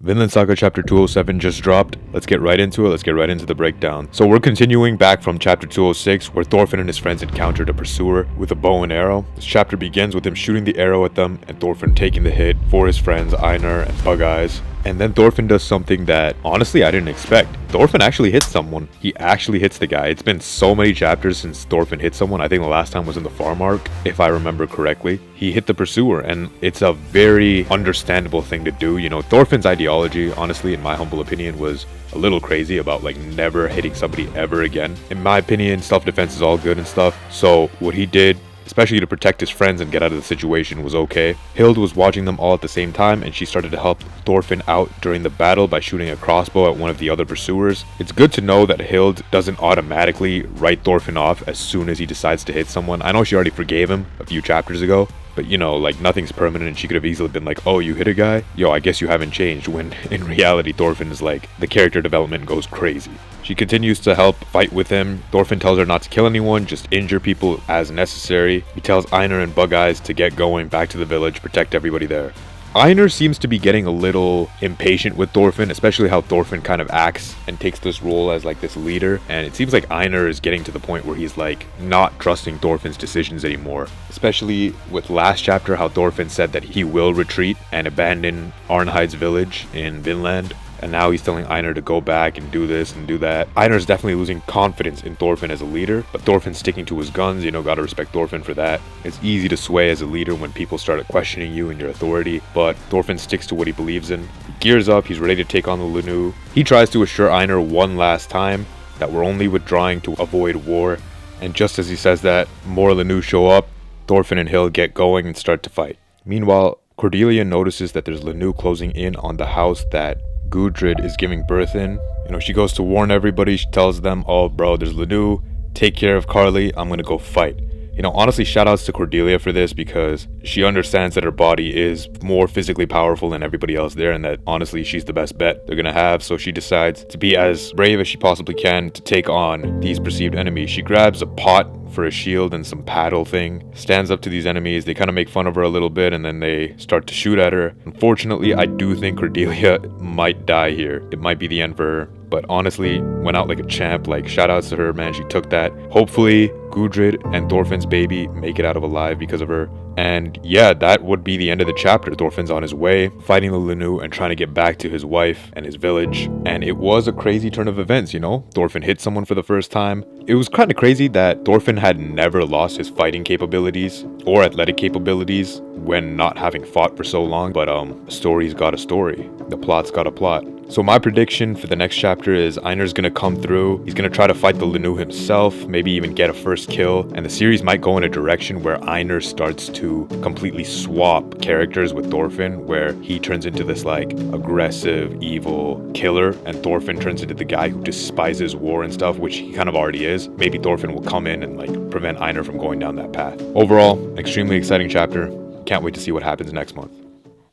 Vinland Saga chapter 207 just dropped. Let's get right into it. Let's get right into the breakdown. So we're continuing back from chapter 206 where Thorfinn and his friends encountered a pursuer with a bow and arrow. This chapter begins with him shooting the arrow at them and Thorfinn taking the hit for his friends Einar and Bug Eyes. And then Thorfinn does something that honestly I didn't expect. Thorfinn actually hits someone. He actually hits the guy. It's been so many chapters since Thorfinn hit someone. I think the last time was in the farm arc, if I remember correctly. He hit the pursuer, and it's a very understandable thing to do. You know, Thorfinn's ideology, honestly, in my humble opinion, was a little crazy about like never hitting somebody ever again. In my opinion, self-defense is all good and stuff. So what he did, especially to protect his friends and get out of the situation, was okay. Hild was watching them all at the same time, and she started to help Thorfinn out during the battle by shooting a crossbow at one of the other pursuers. It's good to know that Hild doesn't automatically write Thorfinn off as soon as he decides to hit someone. I know she already forgave him a few chapters ago, but you know, like nothing's permanent, and she could have easily been like, oh, you hit a guy? Yo, I guess you haven't changed, when in reality Thorfinn is like, the character development goes crazy. She continues to help fight with him. Thorfinn tells her not to kill anyone, just injure people as necessary. He tells Einar and Bug Eyes to get going back to the village, protect everybody there. Einar seems to be getting a little impatient with Thorfinn, especially how Thorfinn kind of acts and takes this role as like this leader. And it seems like Einar is getting to the point where he's like not trusting Thorfinn's decisions anymore. Especially with last chapter, how Thorfinn said that he will retreat and abandon Arnhide's village in Vinland. And now he's telling Einar to go back and do this and do that. Einar's definitely losing confidence in Thorfinn as a leader, but Thorfinn's sticking to his guns, you know, gotta respect Thorfinn for that. It's easy to sway as a leader when people start questioning you and your authority, but Thorfinn sticks to what he believes in. He gears up, he's ready to take on the Lanu. He tries to assure Einar one last time that we're only withdrawing to avoid war, and just as he says that, more Lanu show up, Thorfinn and Hild get going and start to fight. Meanwhile, Cordelia notices that there's Lanu closing in on the house that Gudrid is giving birth in. You know, she goes to warn everybody. She tells them, oh bro, there's Lanu, take care of Carly, I'm gonna go fight. You know, honestly, shout outs to Cordelia for this, because she understands that her body is more physically powerful than everybody else there, and that honestly she's the best bet they're gonna have. So she decides to be as brave as she possibly can to take on these perceived enemies. She grabs a pot for a shield and some paddle thing, stands up to these enemies. They kind of make fun of her a little bit, and then they start to shoot at her. Unfortunately, I do think Cordelia might die here. It might be the end for her, but honestly went out like a champ. Like, shout outs to her, man. She took that. Hopefully Gudrid and Thorfinn's baby make it out of alive because of her. And yeah, that would be the end of the chapter. Thorfinn's on his way, fighting the Lanu and trying to get back to his wife and his village. And it was a crazy turn of events, you know? Thorfinn hit someone for the first time. It was kind of crazy that Thorfinn had never lost his fighting capabilities or athletic capabilities when not having fought for so long. But a story's got a story. The plot's got a plot. So my prediction for the next chapter is Einar's gonna come through. He's gonna try to fight the Lanu himself, maybe even get a first kill. And the series might go in a direction where Einar starts to completely swap characters with Thorfinn, where he turns into this like aggressive, evil killer, and Thorfinn turns into the guy who despises war and stuff, which he kind of already is. Maybe Thorfinn will come in and like prevent Einar from going down that path. Overall, extremely exciting chapter. Can't wait to see what happens next month.